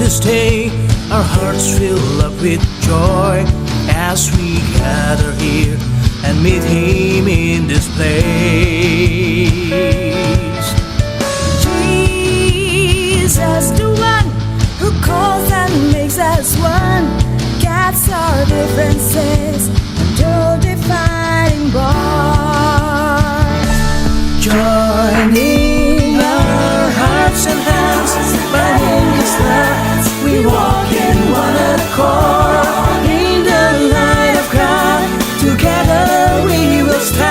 this day, our hearts fill up with joy as we gather here and meet Him in this place. Jesus, the one who calls and makes us one, gets our differences and no dividing bars. Joining our hearts and hands, by His love, we walk in one accord. In the light of God, together we will stand.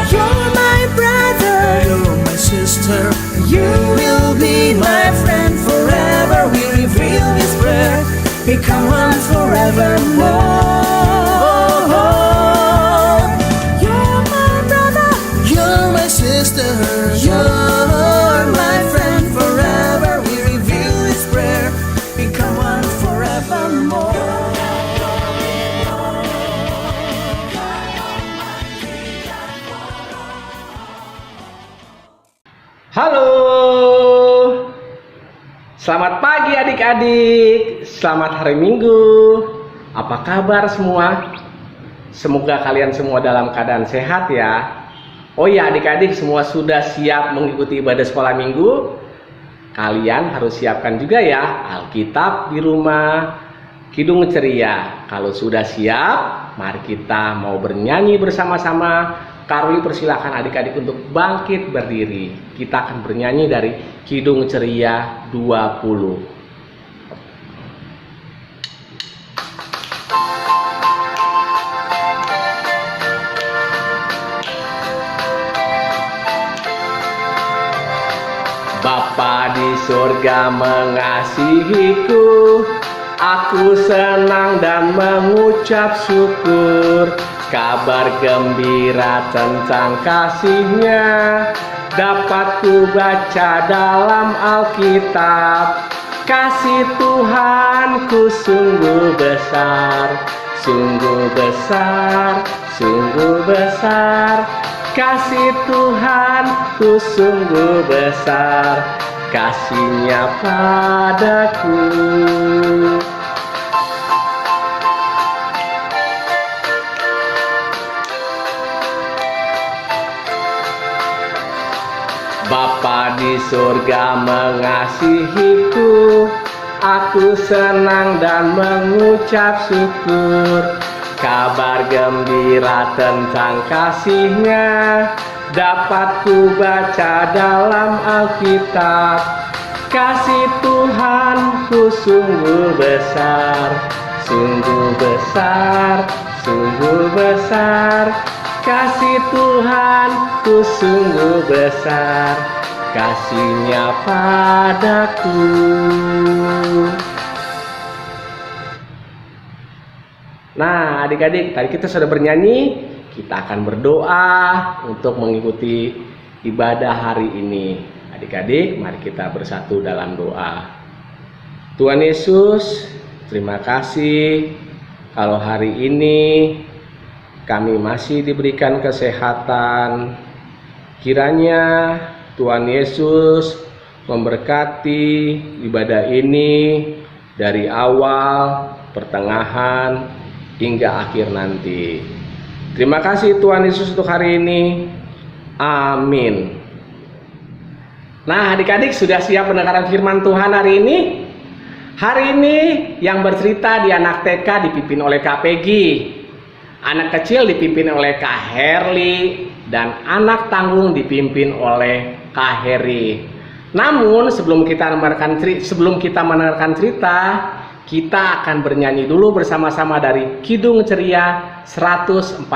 You're my brother, You're my sister, you will be my friend forever. We reveal His prayer, become one forevermore. You're my brother, You're my sister, you're my friend forever. We reveal His prayer, become one forevermore. Halo, selamat pagi adik-adik, selamat hari Minggu. Apa kabar semua? Semoga kalian semua dalam keadaan sehat ya. Oh ya adik-adik, semua sudah siap mengikuti ibadah sekolah minggu? Kalian harus siapkan juga ya Alkitab di rumah, Kidung Ceria. Kalau sudah siap, mari kita mau bernyanyi bersama-sama. Karoli persilakan adik-adik untuk bangkit berdiri. Kita akan bernyanyi dari Kidung Ceria 20. Bapa di surga mengasihiku, aku senang dan mengucap syukur. Kabar gembira tentang kasih-Nya dapat ku baca dalam Alkitab. Kasih Tuhanku sungguh besar, sungguh besar, sungguh besar. Kasih Tuhanku sungguh besar, kasih-Nya padaku. Bapa di surga mengasihiku, aku senang dan mengucap syukur. Kabar gembira tentang kasih-Nya dapat ku baca dalam Alkitab. Kasih Tuhanku sungguh besar, sungguh besar, sungguh besar. Kasih Tuhanku sungguh besar, kasih-Nya padaku. Nah adik-adik, tadi kita sudah bernyanyi, kita akan berdoa untuk mengikuti ibadah hari ini. Adik-adik, mari kita bersatu dalam doa. Tuhan Yesus, terima kasih kalau hari ini kami masih diberikan kesehatan. Kiranya Tuhan Yesus memberkati ibadah ini dari awal, pertengahan, hingga akhir nanti. Terima kasih Tuhan Yesus untuk hari ini. Amin. Nah adik-adik, sudah siap mendengarkan firman Tuhan hari ini? Hari ini yang bercerita di anak TK dipimpin oleh Kak Peggy, anak kecil dipimpin oleh Kak Herli, dan anak tanggung dipimpin oleh Kak Heri. Namun sebelum kita mendengarkan cerita, kita akan bernyanyi dulu bersama-sama dari Kidung Ceria 140.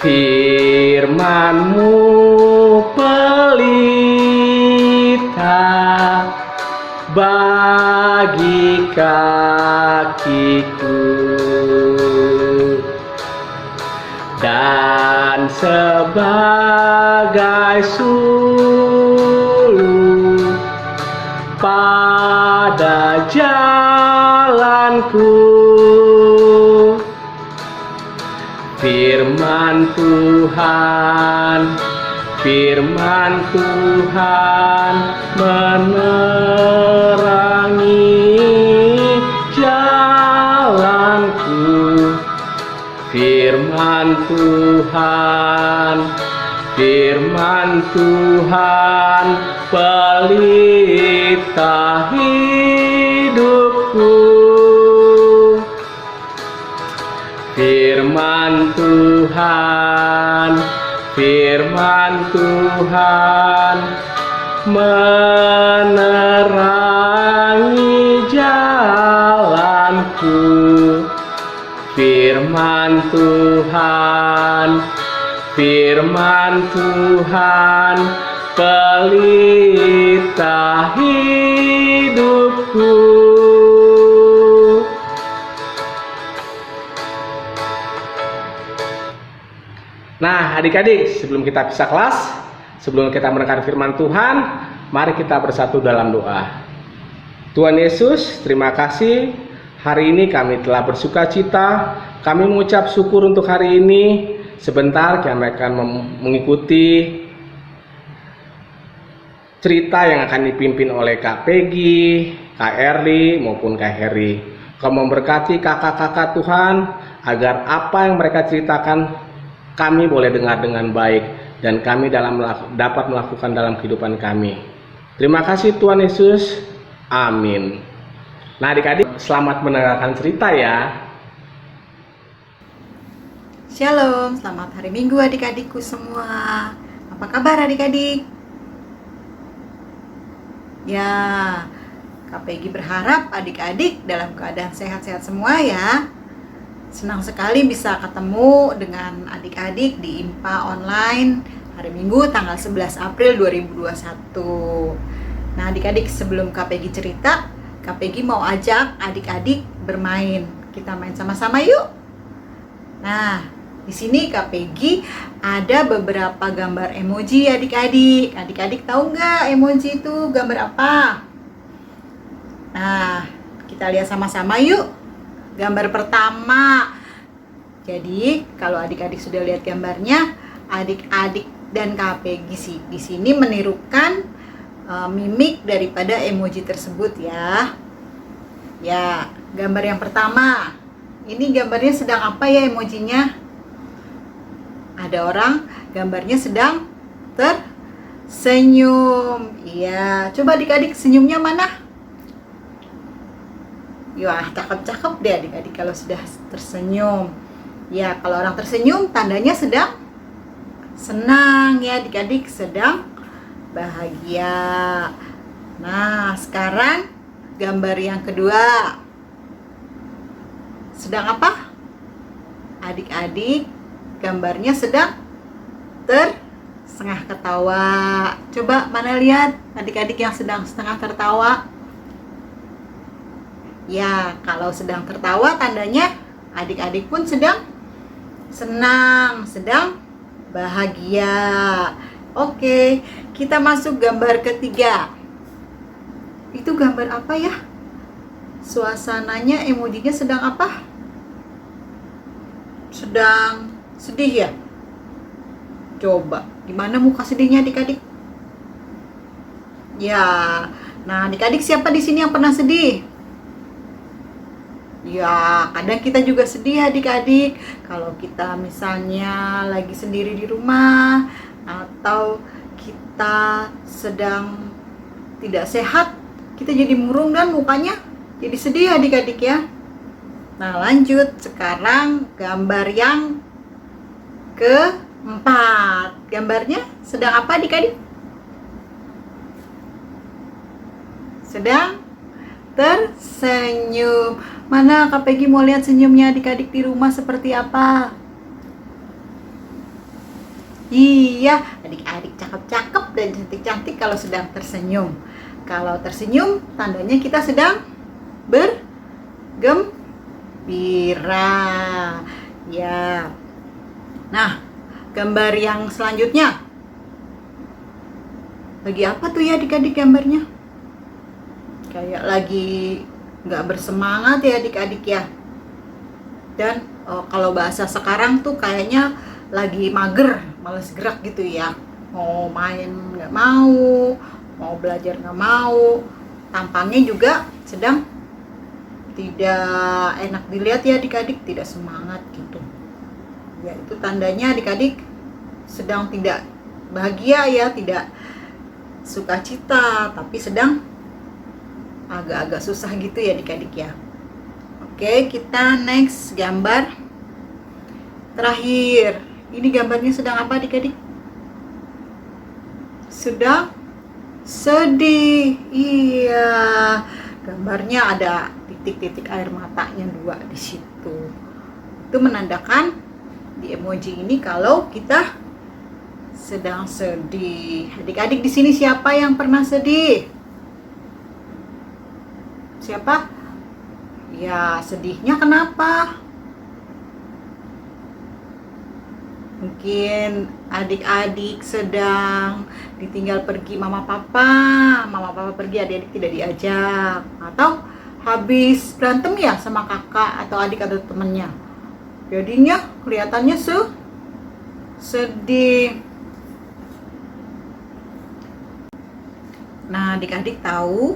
Firman-Mu pelita bagi kakiku dan sebagai suluh pada jalan jalanku. Firman Tuhan, firman Tuhan menerangi jalanku. Firman Tuhan, firman Tuhan pelita hidupku. Firman Tuhan, firman Tuhan menerangi jalanku. Firman Tuhan, firman Tuhan pelita hidupku. Nah, adik-adik, sebelum kita pisah kelas, sebelum kita mendengar firman Tuhan, mari kita bersatu dalam doa. Tuhan Yesus, terima kasih. Hari ini kami telah bersuka cita. Kami mengucap syukur untuk hari ini. Sebentar kami akan mengikuti cerita yang akan dipimpin oleh Kak Peggy, Kak Erli, maupun Kak Heri. Kau memberkati kakak-kakak Tuhan, agar apa yang mereka ceritakan kami boleh dengar dengan baik dan kami dapat melakukan dalam kehidupan kami. Terima kasih Tuhan Yesus. Amin. Nah, adik-adik, selamat mendengarkan cerita ya. Shalom, selamat hari Minggu adik-adikku semua. Apa kabar adik-adik? Ya, Kak Peggy berharap adik-adik dalam keadaan sehat-sehat semua ya. Senang sekali bisa ketemu dengan adik-adik di IMPA online hari Minggu tanggal 11 April 2021. Nah, adik-adik, sebelum Kak Peggy cerita, Kak Peggy mau ajak adik-adik bermain. Kita main sama-sama yuk. Nah, di sini Kak Peggy ada beberapa gambar emoji adik-adik. Adik-adik tahu nggak emoji itu gambar apa? Nah, kita lihat sama-sama yuk. Gambar pertama. Jadi, kalau adik-adik sudah lihat gambarnya, adik-adik dan Kak Peggy di sini menirukan mimik daripada emoji tersebut ya. Ya, gambar yang pertama. Ini gambarnya sedang apa ya emojinya? Ada orang, gambarnya sedang tersenyum. Iya, coba adik-adik senyumnya mana? Ya, cakep-cakep deh adik-adik kalau sudah tersenyum. Ya, kalau orang tersenyum tandanya sedang senang ya adik-adik, sedang bahagia. Nah, sekarang gambar yang kedua. Sedang apa? Adik-adik, gambarnya sedang setengah ketawa. Coba mana lihat adik-adik yang sedang setengah tertawa. Ya, kalau sedang tertawa tandanya adik-adik pun sedang senang, sedang bahagia. Oke, kita masuk gambar ketiga. Itu gambar apa ya? Suasananya, emojinya sedang apa? Sedang sedih ya? Coba, gimana muka sedihnya adik-adik? Ya, nah adik-adik siapa di sini yang pernah sedih? Ya, kadang kita juga sedih adik-adik. Kalau kita misalnya lagi sendiri di rumah, atau kita sedang tidak sehat, kita jadi murung dan mukanya jadi sedih adik-adik ya. Nah, lanjut. Sekarang gambar yang keempat. Gambarnya sedang apa adik-adik? Sedang tersenyum. Mana Kak Peggy mau lihat senyumnya adik-adik di rumah seperti apa? Iya, adik-adik cakep-cakep dan cantik-cantik kalau sedang tersenyum. Kalau tersenyum, tandanya kita sedang bergembira. Ya. Nah, gambar yang selanjutnya. Lagi apa tuh ya adik-adik gambarnya? Kayak lagi nggak bersemangat ya adik-adik ya. Dan kalau bahasa sekarang tuh kayaknya lagi mager, males gerak gitu ya. Mau main nggak mau, mau belajar nggak mau, tampangnya juga sedang tidak enak dilihat ya adik-adik, tidak semangat gitu ya. Itu tandanya adik-adik sedang tidak bahagia ya, tidak sukacita, tapi sedang agak-agak susah gitu ya adik-adik ya. Oke, kita next gambar terakhir. Ini gambarnya sedang apa adik-adik? Sedang sedih. Iya, gambarnya ada titik-titik air matanya 2 di situ. Itu menandakan di emoji ini kalau kita sedang sedih. Adik-adik di sini siapa yang pernah sedih? Siapa? Ya, sedihnya kenapa? Mungkin adik-adik sedang ditinggal pergi mama papa pergi, adik-adik tidak diajak, atau habis berantem ya sama kakak atau adik atau temennya, jadinya kelihatannya sedih. Nah, adik-adik tahu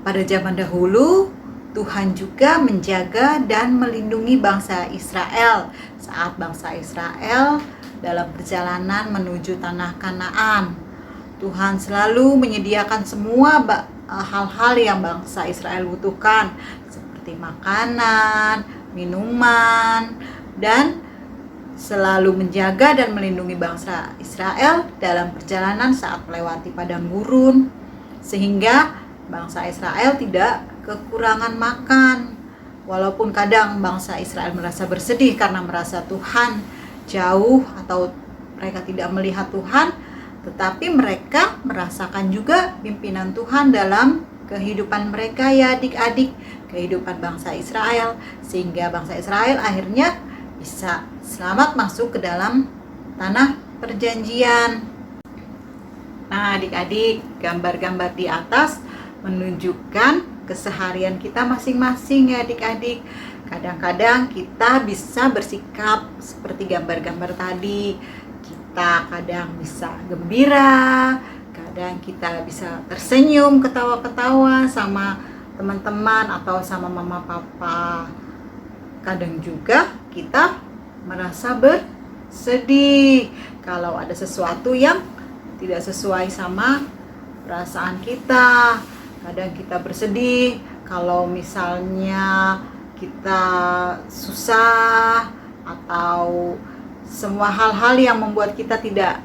pada zaman dahulu Tuhan juga menjaga dan melindungi bangsa Israel saat bangsa Israel dalam perjalanan menuju tanah Kanaan. Tuhan selalu menyediakan semua hal-hal yang bangsa Israel butuhkan, seperti makanan, minuman, dan selalu menjaga dan melindungi bangsa Israel dalam perjalanan saat melewati padang gurun, sehingga bangsa Israel tidak kekurangan makan. Walaupun kadang bangsa Israel merasa bersedih karena merasa Tuhan jauh atau mereka tidak melihat Tuhan, tetapi mereka merasakan juga pimpinan Tuhan dalam kehidupan mereka ya adik-adik, kehidupan bangsa Israel, sehingga bangsa Israel akhirnya bisa selamat masuk ke dalam tanah perjanjian. Nah adik-adik, gambar-gambar di atas menunjukkan keseharian kita masing-masing ya adik-adik. Kadang-kadang kita bisa bersikap seperti gambar-gambar tadi. Kita kadang bisa gembira, kadang kita bisa tersenyum, ketawa-ketawa sama teman-teman atau sama mama papa. Kadang juga kita merasa bersedih kalau ada sesuatu yang tidak sesuai sama perasaan kita. Kadang kita bersedih kalau misalnya kita susah atau semua hal-hal yang membuat kita tidak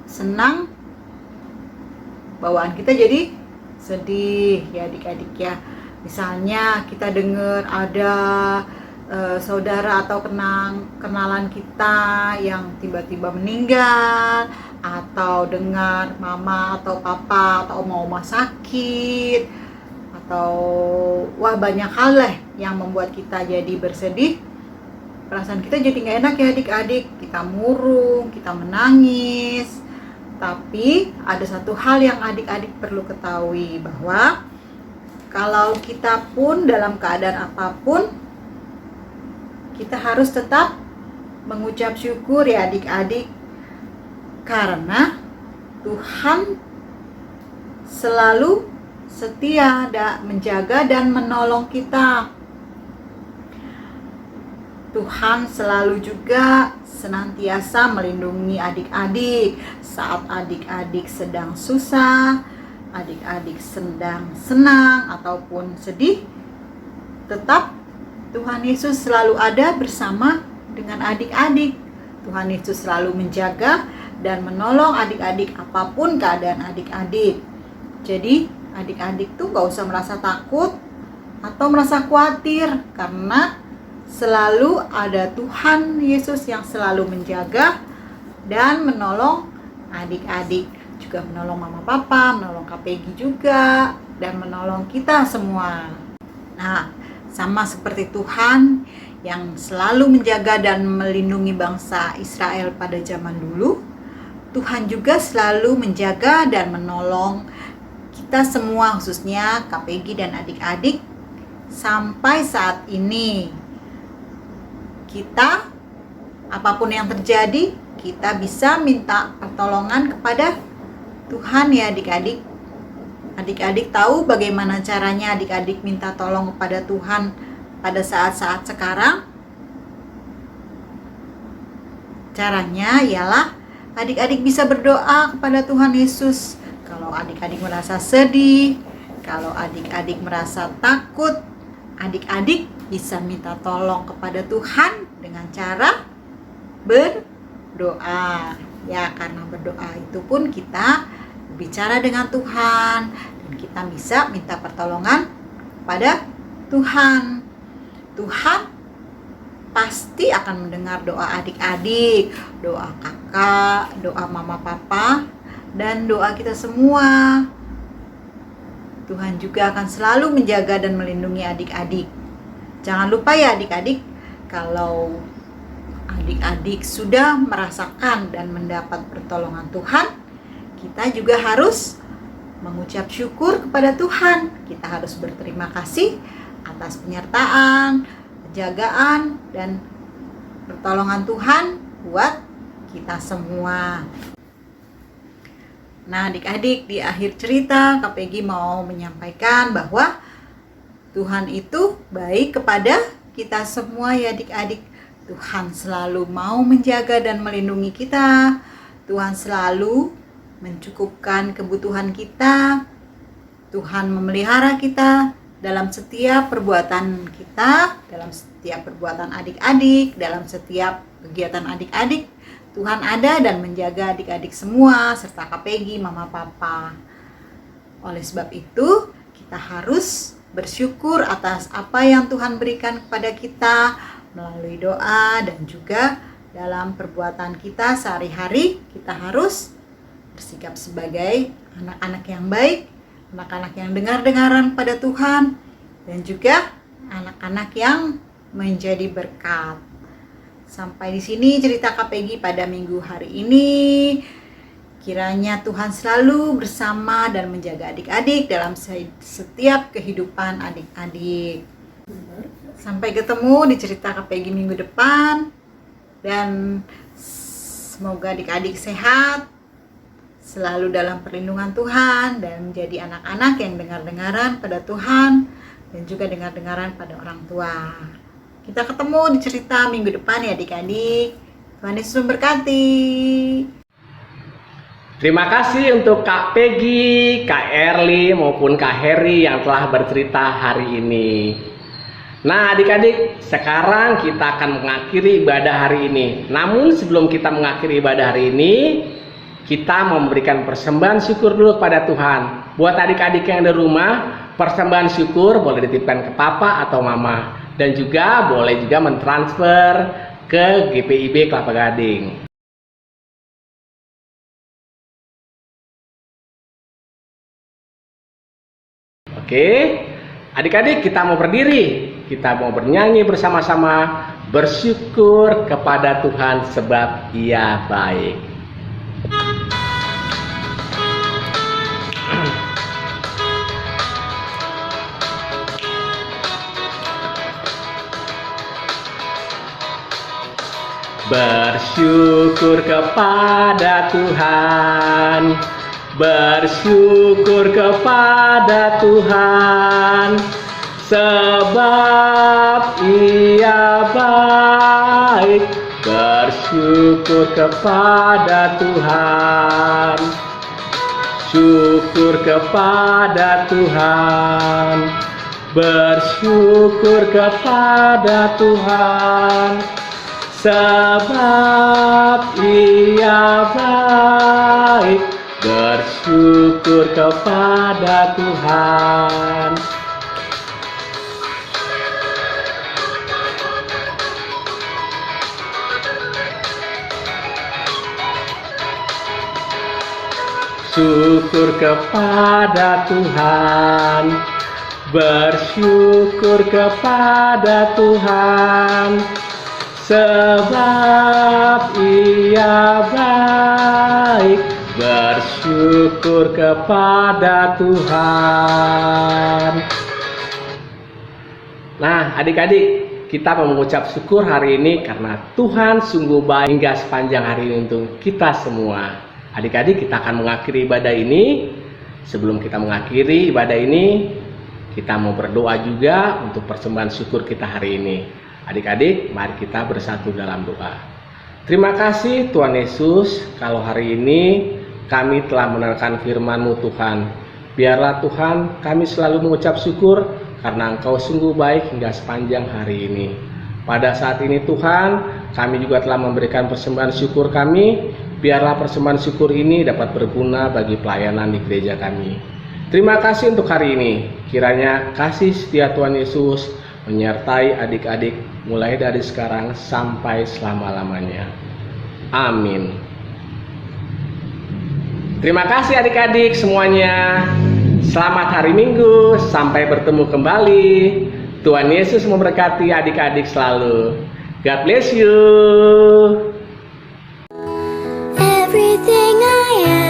senang, bawaan kita jadi sedih ya adik-adik ya. Misalnya kita dengar ada saudara atau kenalan kita yang tiba-tiba meninggal, atau dengar mama atau papa atau oma sakit, atau wah banyak hal lah yang membuat kita jadi bersedih. Perasaan kita jadi nggak enak ya adik-adik, kita murung, kita menangis. Tapi ada satu hal yang adik-adik perlu ketahui, bahwa kalau kita pun dalam keadaan apapun, kita harus tetap mengucap syukur ya adik-adik, karena Tuhan selalu setia menjaga dan menolong kita. Tuhan selalu juga senantiasa melindungi adik-adik saat adik-adik sedang susah, adik-adik sedang senang ataupun sedih. Tetap Tuhan Yesus selalu ada bersama dengan adik-adik. Tuhan Yesus selalu menjaga dan menolong adik-adik apapun keadaan adik-adik. Jadi adik-adik tuh gak usah merasa takut atau merasa khawatir, karena selalu ada Tuhan Yesus yang selalu menjaga dan menolong adik-adik, juga menolong mama papa, menolong Kak Peggy juga, dan menolong kita semua. Nah, sama seperti Tuhan yang selalu menjaga dan melindungi bangsa Israel pada zaman dulu, Tuhan juga selalu menjaga dan menolong kita semua, khususnya KPG dan adik-adik, sampai saat ini kita, apapun yang terjadi, kita bisa minta pertolongan kepada Tuhan ya adik-adik. Adik-adik tahu bagaimana caranya adik-adik minta tolong kepada Tuhan pada saat-saat sekarang? Caranya ialah adik-adik bisa berdoa kepada Tuhan Yesus. Kalau adik-adik merasa sedih, kalau adik-adik merasa takut, adik-adik bisa minta tolong kepada Tuhan dengan cara berdoa. Ya, karena berdoa itu pun kita bicara dengan Tuhan dan kita bisa minta pertolongan kepada Tuhan. Tuhan pasti akan mendengar doa adik-adik, doa kakak, doa mama papa, dan doa kita semua. Tuhan juga akan selalu menjaga dan melindungi adik-adik. Jangan lupa ya adik-adik, kalau adik-adik sudah merasakan dan mendapat pertolongan Tuhan, kita juga harus mengucap syukur kepada Tuhan. Kita harus berterima kasih atas penyertaan, penjagaan, dan pertolongan Tuhan buat kita semua. Nah adik-adik, di akhir cerita KPG mau menyampaikan bahwa Tuhan itu baik kepada kita semua ya adik-adik. Tuhan selalu mau menjaga dan melindungi kita. Tuhan selalu mencukupkan kebutuhan kita. Tuhan memelihara kita dalam setiap perbuatan kita, dalam setiap perbuatan adik-adik, dalam setiap kegiatan adik-adik. Tuhan ada dan menjaga adik-adik semua serta KPG, mama papa. Oleh sebab itu, kita harus bersyukur atas apa yang Tuhan berikan kepada kita melalui doa dan juga dalam perbuatan kita sehari-hari. Kita harus bersikap sebagai anak-anak yang baik, anak-anak yang dengar-dengaran pada Tuhan, dan juga anak-anak yang menjadi berkat. Sampai di sini cerita KPG pada minggu hari ini. Kiranya Tuhan selalu bersama dan menjaga adik-adik dalam setiap kehidupan adik-adik. Sampai ketemu di cerita KPG minggu depan. Dan semoga adik-adik sehat, selalu dalam perlindungan Tuhan, dan menjadi anak-anak yang dengar-dengaran pada Tuhan dan juga dengar-dengaran pada orang tua. Kita ketemu di cerita minggu depan ya adik-adik. Tuhan Yesus memberkati. Terima kasih untuk Kak Peggy, Kak Erli maupun Kak Heri yang telah bercerita hari ini. Nah adik-adik, sekarang kita akan mengakhiri ibadah hari ini. Namun sebelum kita mengakhiri ibadah hari ini, kita memberikan persembahan syukur dulu kepada Tuhan. Buat adik-adik yang ada di rumah, persembahan syukur boleh dititipkan ke papa atau mama. Dan juga boleh juga mentransfer ke GPIB Kelapa Gading. Oke, adik-adik kita mau berdiri. Kita mau bernyanyi bersama-sama, bersyukur kepada Tuhan sebab Ia baik. Bersyukur kepada Tuhan, bersyukur kepada Tuhan, sebab Ia baik. Bersyukur kepada Tuhan, syukur kepada Tuhan, bersyukur kepada Tuhan. Sebab Ia baik, bersyukur kepada Tuhan. Syukur kepada Tuhan, bersyukur kepada Tuhan. Sebab Ia baik, bersyukur kepada Tuhan. Nah, adik-adik, kita mau mengucap syukur hari ini karena Tuhan sungguh baik hingga sepanjang hari ini untuk kita semua. Adik-adik, kita akan mengakhiri ibadah ini. Sebelum kita mengakhiri ibadah ini, kita mau berdoa juga untuk persembahan syukur kita hari ini. Adik-adik, mari kita bersatu dalam doa. Terima kasih Tuhan Yesus, kalau hari ini kami telah mendengarkan firman-Mu Tuhan. Biarlah Tuhan kami selalu mengucap syukur karena Engkau sungguh baik hingga sepanjang hari ini. Pada saat ini Tuhan, kami juga telah memberikan persembahan syukur kami. Biarlah persembahan syukur ini dapat berguna bagi pelayanan di gereja kami. Terima kasih untuk hari ini. Kiranya kasih setia Tuhan Yesus menyertai adik-adik mulai dari sekarang sampai selama-lamanya. Amin. Terima kasih adik-adik semuanya. Selamat hari Minggu, sampai bertemu kembali. Tuhan Yesus memberkati adik-adik selalu. God bless you. Everything I am